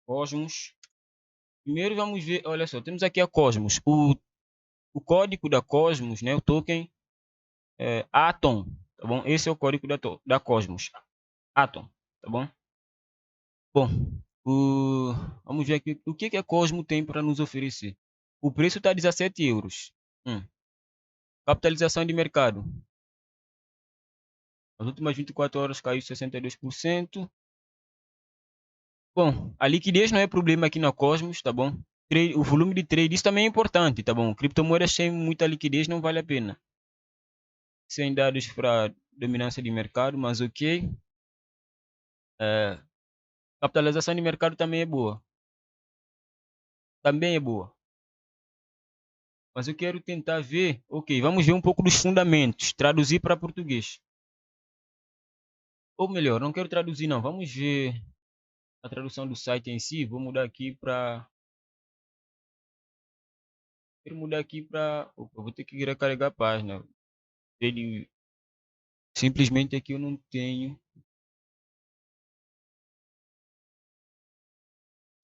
Cosmos. Primeiro vamos ver, olha só, temos aqui a Cosmos. O código da Cosmos, né, o token é Atom, tá bom? Esse é o código da Cosmos. Atom, tá bom? Bom, o, vamos ver aqui o que a Cosmo tem para nos oferecer. O preço está 17 euros. Capitalização de mercado. Nas últimas 24 horas caiu 62%. Bom, a liquidez não é problema aqui na Cosmos, tá bom? O volume de trade, isso também é importante, tá bom? Criptomoedas sem muita liquidez não vale a pena. Sem dados para dominância de mercado, mas ok. Capitalização de mercado também é boa. Também é boa. Mas eu quero tentar ver, ok, vamos ver um pouco dos fundamentos, traduzir para português. Ou melhor, não quero traduzir não, vamos ver a tradução do site em si. Vou mudar aqui para... Quero mudar aqui para... Eu vou ter que recarregar a página. Ele... Simplesmente aqui eu não tenho...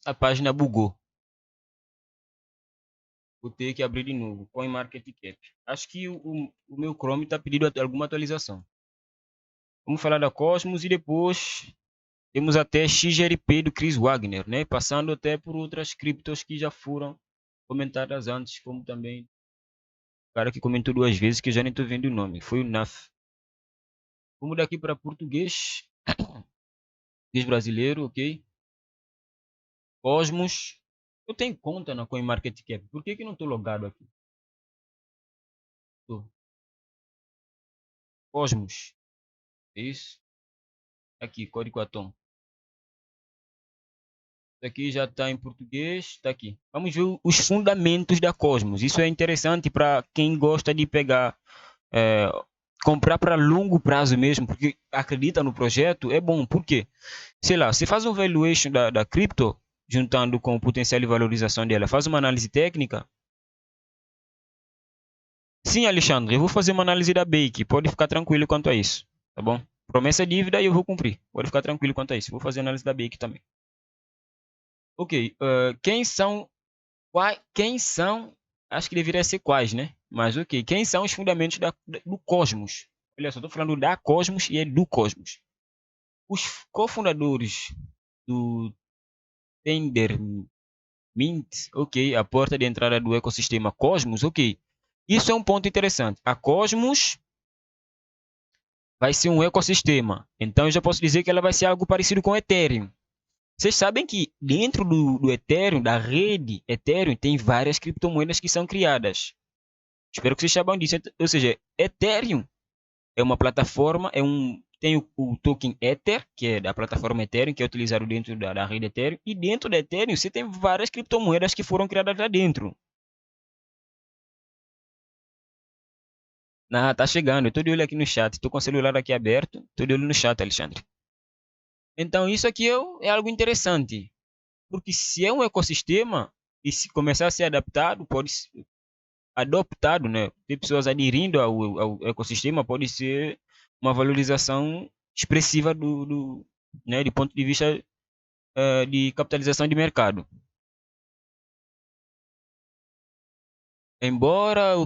A página bugou. Vou ter que abrir de novo. CoinMarketCap. Acho que o meu Chrome está pedindo alguma atualização. Vamos falar da Cosmos e depois temos até XRP do Chris Wagner, né? Passando até por outras criptos que já foram comentadas antes, como também o cara que comentou 2 vezes que eu já nem estou vendo o nome. Foi o NAF. Vamos daqui para português. Português brasileiro, ok? Cosmos. Eu tenho conta na CoinMarketCap. Por que não estou logado aqui? Tô. Cosmos. É isso? Aqui, código Atom. Isso aqui já está em português. Está aqui. Vamos ver os fundamentos da Cosmos. Isso é interessante para quem gosta de pegar, comprar para longo prazo mesmo, porque acredita no projeto. É bom. Por quê? Sei lá, você faz um valuation da cripto, juntando com o potencial de valorização dela, faz uma análise técnica. Sim, Alexandre, eu vou fazer uma análise da Bake. Pode ficar tranquilo quanto a isso, tá bom? Promessa é dívida e eu vou cumprir. Pode ficar tranquilo quanto a isso. Vou fazer análise da Bake também. Ok, quem são, acho que deveria ser quais, né? Mas ok, quem são os fundamentos do Cosmos? Olha só, estou falando da Cosmos e é do Cosmos. Os cofundadores do Tendermint, ok, a porta de entrada do ecossistema Cosmos, ok. Isso é um ponto interessante. A Cosmos vai ser um ecossistema. Então eu já posso dizer que ela vai ser algo parecido com o Ethereum. Vocês sabem que dentro do Ethereum, da rede Ethereum, tem várias criptomoedas que são criadas. Espero que vocês saibam disso. Ou seja, Ethereum é uma plataforma, tem o token Ether, que é da plataforma Ethereum, que é utilizado dentro da rede Ethereum. E dentro da Ethereum você tem várias criptomoedas que foram criadas lá dentro. Tá chegando. Eu tô de olho aqui no chat. Tô com o celular aqui aberto. Tô de olho no chat, Alexandre. Então, isso aqui é algo interessante. Porque se é um ecossistema e se começar a ser adaptado, pode ser adoptado, né? Ter pessoas aderindo ao ecossistema, pode ser uma valorização expressiva né, de ponto de vista de capitalização de mercado. Embora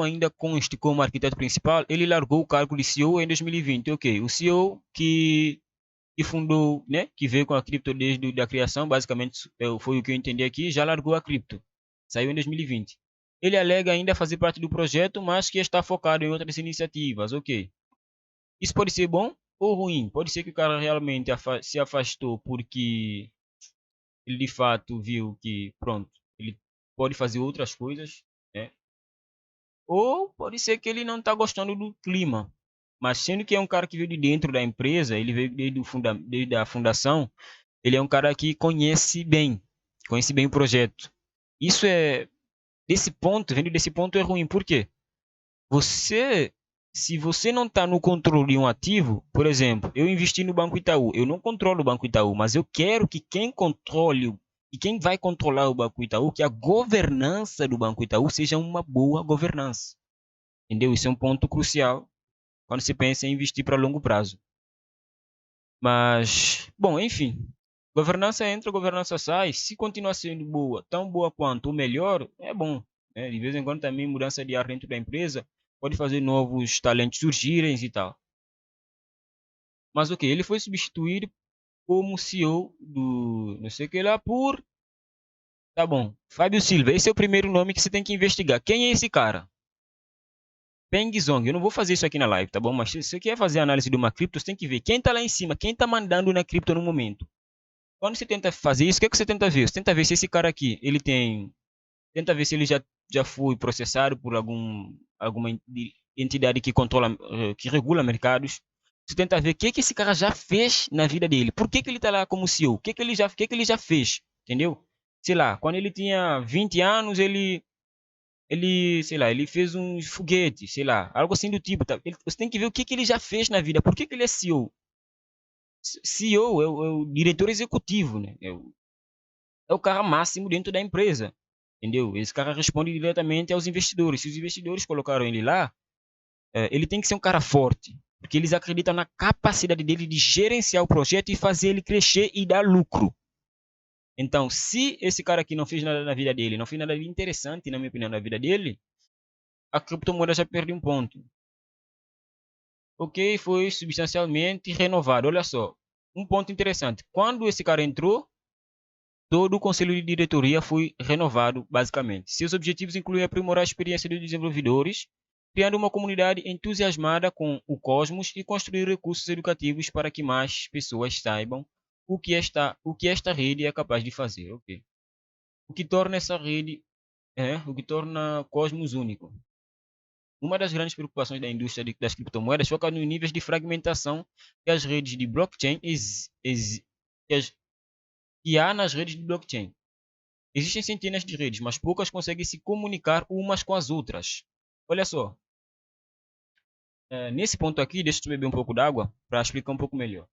ainda conste como arquiteto principal, ele largou o cargo de CEO em 2020. Ok, o CEO que fundou, né, que veio com a cripto desde a criação, basicamente foi o que eu entendi aqui, já largou a cripto. Saiu em 2020. Ele alega ainda fazer parte do projeto, mas que está focado em outras iniciativas. Ok. Isso pode ser bom ou ruim. Pode ser que o cara realmente se afastou porque ele de fato viu que, pronto, ele pode fazer outras coisas, né? Ou pode ser que ele não está gostando do clima. Mas sendo que é um cara que veio de dentro da empresa, ele veio desde a fundação, ele é um cara que conhece bem o projeto. Isso é, vendo desse ponto é ruim. Por quê? Você, se você não está no controle de um ativo, por exemplo, eu investi no Banco Itaú, eu não controlo o Banco Itaú, mas eu quero que quem controle e quem vai controlar o Banco Itaú, que a governança do Banco Itaú seja uma boa governança. Entendeu? Isso é um ponto crucial quando se pensa em investir para longo prazo. Mas, bom, enfim, Governança entra, governança sai. Se continuar sendo boa, tão boa quanto ou melhor, é bom. Né? De vez em quando também mudança de ar dentro da empresa pode fazer novos talentos surgirem e tal. Mas ok, ele foi substituído como CEO do não sei o que lá por. Tá bom. Fábio Silva, esse é o primeiro nome que você tem que investigar. Quem é esse cara? Peng Zong. Eu não vou fazer isso aqui na live, tá bom? Mas se você quer fazer análise de uma cripto, você tem que ver quem tá lá em cima, quem tá mandando na cripto no momento. Quando você tenta fazer isso, o que é que você tenta ver? Você tenta ver se esse cara aqui, ele tem. Tenta ver se ele já foi processado por alguma entidade que controla, que regula mercados. Você tenta ver o que, que esse cara já fez na vida dele. Por que, que ele tá lá como CEO? O que, que ele já fez? Entendeu? Sei lá, quando ele tinha 20 anos, sei lá, ele fez um foguete, sei lá, algo assim do tipo, tá? Você tem que ver o que, que ele já fez na vida. Por que, que ele é CEO? CEO é o diretor executivo, né? É o cara máximo dentro da empresa, entendeu? Esse cara responde diretamente aos investidores. Se os investidores colocaram ele lá, ele tem que ser um cara forte, porque eles acreditam na capacidade dele de gerenciar o projeto e fazer ele crescer e dar lucro. Então, se esse cara aqui não fez nada na vida dele, não fez nada de interessante, na minha opinião, na vida dele, a criptomoeda já perde um ponto. Ok, foi substancialmente renovado. Olha só, um ponto interessante. Quando esse cara entrou, todo o conselho de diretoria foi renovado, basicamente. Seus objetivos incluem aprimorar a experiência dos desenvolvedores, criando uma comunidade entusiasmada com o Cosmos e construir recursos educativos para que mais pessoas saibam o que esta rede é capaz de fazer. Okay. O que torna essa rede, o que torna Cosmos único. Uma das grandes preocupações da indústria das criptomoedas foca nos níveis de fragmentação que as redes de blockchain que há nas redes de blockchain. Existem centenas de redes, mas poucas conseguem se comunicar umas com as outras. Olha só, nesse ponto aqui, deixa eu beber um pouco d'água para explicar um pouco melhor.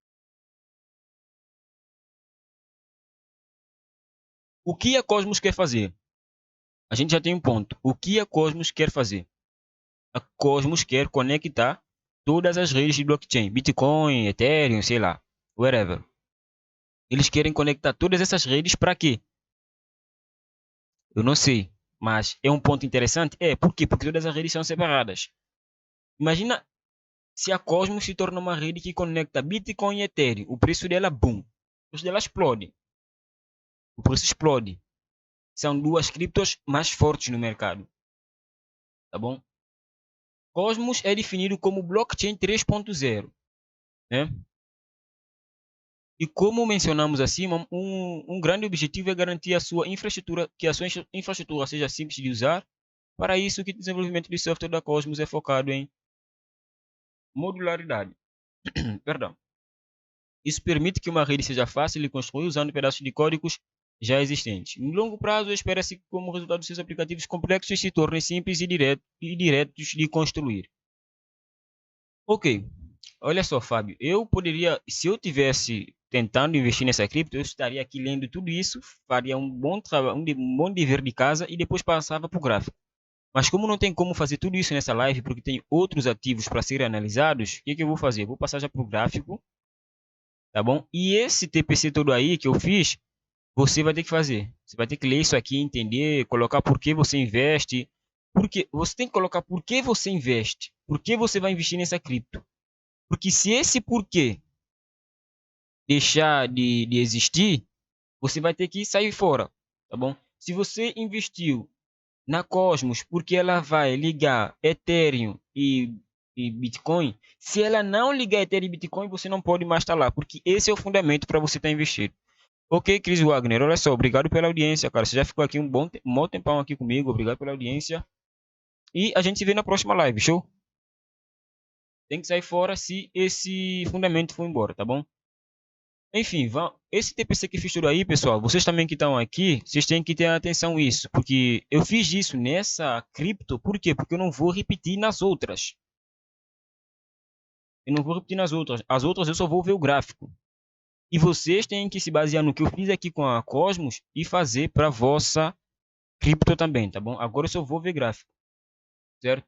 O que a Cosmos quer fazer? A gente já tem um ponto. O que a Cosmos quer fazer? A Cosmos quer conectar todas as redes de blockchain, Bitcoin, Ethereum, sei lá, whatever. Eles querem conectar todas essas redes para quê? Eu não sei, mas é um ponto interessante? Por quê? Porque todas as redes são separadas. Imagina se a Cosmos se torna uma rede que conecta Bitcoin e Ethereum. O preço dela, boom. O preço dela explode. O preço explode. São duas criptos mais fortes no mercado. Tá bom? Cosmos é definido como blockchain 3.0. Né? E como mencionamos acima, um grande objetivo é garantir que a sua infraestrutura seja simples de usar. Para isso, que o desenvolvimento de software da Cosmos é focado em modularidade. Perdão. Isso permite que uma rede seja fácil de construir usando pedaços de códigos já existentes. Em longo prazo, espera-se que como resultado seus aplicativos complexos se tornem simples e diretos de construir. Ok, olha só, Fábio, se eu tivesse tentando investir nessa cripto, eu estaria aqui lendo tudo isso, faria um bom trabalho, um bom dever de casa e depois passava para o gráfico. Mas como não tem como fazer tudo isso nessa live, porque tem outros ativos para serem analisados, o que eu vou fazer? Vou passar já para o gráfico, tá bom? E esse TPC todo aí que eu fiz, você vai ter que fazer. Você vai ter que ler isso aqui, entender, colocar por que você investe. Porque você tem que colocar por que você investe. Por que você vai investir nessa cripto. Porque se esse porquê deixar de existir, você vai ter que sair fora, tá bom? Se você investiu na Cosmos porque ela vai ligar Ethereum e Bitcoin, se ela não ligar Ethereum e Bitcoin, você não pode mais estar lá, porque esse é o fundamento para você estar investido. Ok, Chris Wagner, olha só, obrigado pela audiência, cara. Você já ficou aqui um bom tempão aqui comigo, obrigado pela audiência. E a gente se vê na próxima live, show? Tem que sair fora se esse fundamento for embora, tá bom? Enfim, esse TPC que fiz tudo aí, pessoal, vocês também que estão aqui, vocês têm que ter atenção nisso, porque eu fiz isso nessa cripto, por quê? Porque eu não vou repetir nas outras. Eu não vou repetir nas outras. As outras eu só vou ver o gráfico. E vocês têm que se basear no que eu fiz aqui com a Cosmos e fazer para vossa cripto também, tá bom? Agora eu só vou ver gráfico, certo?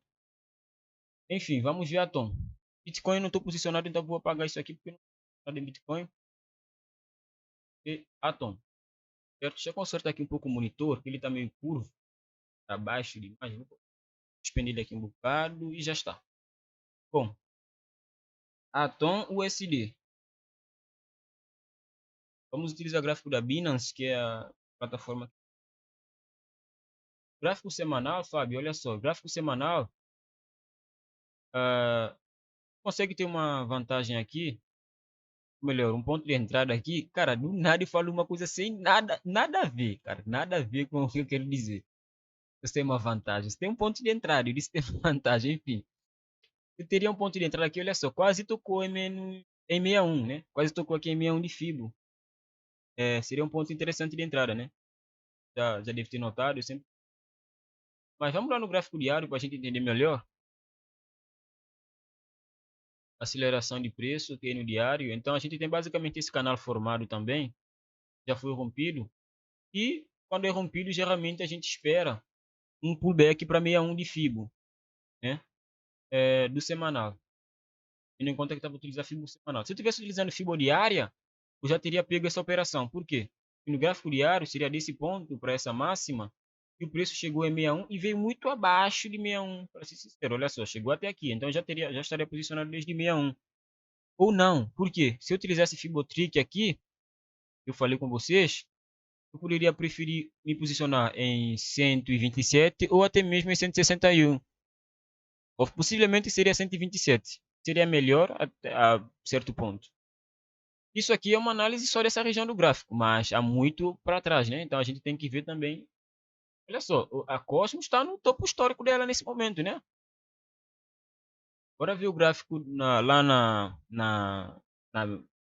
Enfim, vamos ver a Tom. Bitcoin eu não estou posicionado, então vou apagar isso aqui porque não está em Bitcoin. e Atom. Certo? Deixa eu consertar aqui um pouco o monitor, que ele está meio curvo, para baixo demais. Vou expandi ele aqui um bocado e já está. Bom, Atom USD. Vamos utilizar o gráfico da Binance, que é a plataforma. Gráfico semanal, Fábio, olha só, gráfico semanal consegue ter uma vantagem aqui, melhor, um ponto de entrada aqui, cara, do nada eu falo uma coisa sem nada a ver, cara, nada a ver com o que eu quero dizer. Você tem uma vantagem, você tem um ponto de entrada, eu disse que tem uma vantagem, enfim. Eu teria um ponto de entrada aqui, olha só, quase tocou em 61, né? Quase tocou aqui em 61 de Fibo. Seria um ponto interessante de entrada, né? Já deve ter notado, eu sempre. Mas vamos lá no gráfico diário para a gente entender melhor. Aceleração de preço aqui no diário. Então a gente tem basicamente esse canal formado também. Já foi rompido. E quando é rompido, geralmente a gente espera um pullback para 61 de Fibo, né? Do semanal. Tendo em conta que estava utilizando Fibo semanal. Se eu estivesse utilizando Fibo diária, eu já teria pego essa operação. Por quê? Porque no gráfico diário seria desse ponto para essa máxima e o preço chegou a 61 e veio muito abaixo de 61, para ser sincero. Olha só, chegou até aqui. Então já estaria posicionado desde 61. Ou não. Por quê? Se eu utilizasse Fibotrick aqui, eu falei com vocês, eu poderia preferir me posicionar em 127 ou até mesmo em 161. Ou possivelmente seria 127. Seria melhor a certo ponto. Isso aqui é uma análise só dessa região do gráfico, mas há muito para trás, né? Então a gente tem que ver também. Olha só, a Cosmos está no topo histórico dela nesse momento, né? Bora ver o gráfico lá na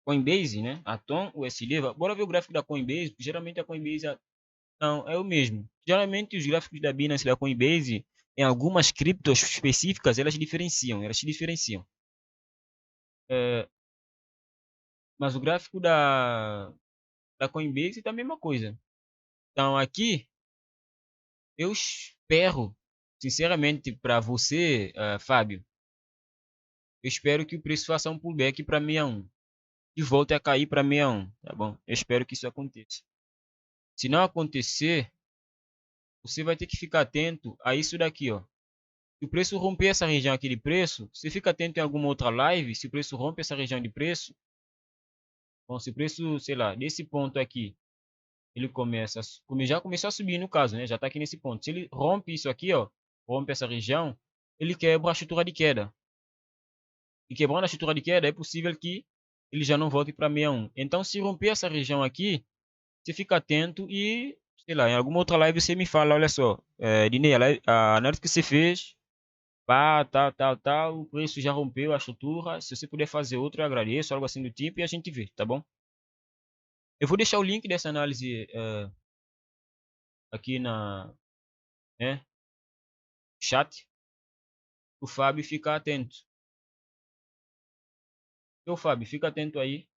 Coinbase, né? Atom, USD. Bora ver o gráfico da Coinbase, porque geralmente a Coinbase não é o mesmo. Geralmente os gráficos da Binance e da Coinbase, em algumas criptos específicas, elas se diferenciam. Mas o gráfico da Coinbase tá a mesma coisa. Então aqui eu espero, sinceramente, para você, Fábio, eu espero que o preço faça um pullback para 61 e volte a cair para 61, tá bom? Eu espero que isso aconteça. Se não acontecer, você vai ter que ficar atento a isso daqui, ó. Se o preço romper essa região aqui de preço, você fica atento em alguma outra live, se o preço rompe essa região de preço, bom, se o preço, sei lá, desse ponto aqui, ele já começou a subir no caso, né? Já está aqui nesse ponto. Se ele rompe isso aqui, ó, rompe essa região, ele quebra a estrutura de queda. E quebrando a estrutura de queda, é possível que ele já não volte para 61. Então, se romper essa região aqui, você fica atento e, sei lá, em alguma outra live você me fala, olha só, Dinei, a análise que você fez, pá, tal, o preço já rompeu a estrutura. Se você puder fazer outro, eu agradeço, algo assim do tipo, e a gente vê, tá bom? Eu vou deixar o link dessa análise aqui na, né, chat. O Fábio fica atento. Então, Fábio, fica atento aí.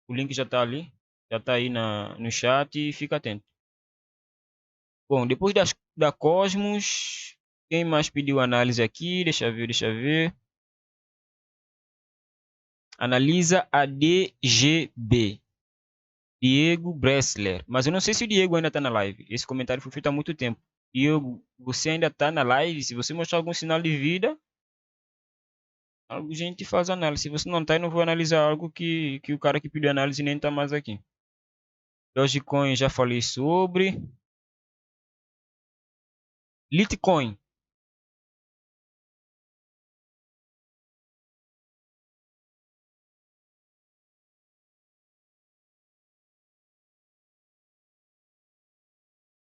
O link já está ali. Já está aí no chat e fica atento. Bom, depois da Cosmos, quem mais pediu análise aqui? Deixa eu ver. Analisa a DGB. Diego Bressler. Mas eu não sei se o Diego ainda está na live. Esse comentário foi feito há muito tempo. Diego, você ainda está na live? Se você mostrar algum sinal de vida, a gente faz análise. Se você não está, eu não vou analisar algo que o cara que pediu análise nem está mais aqui. Dogecoin já falei sobre. Litecoin.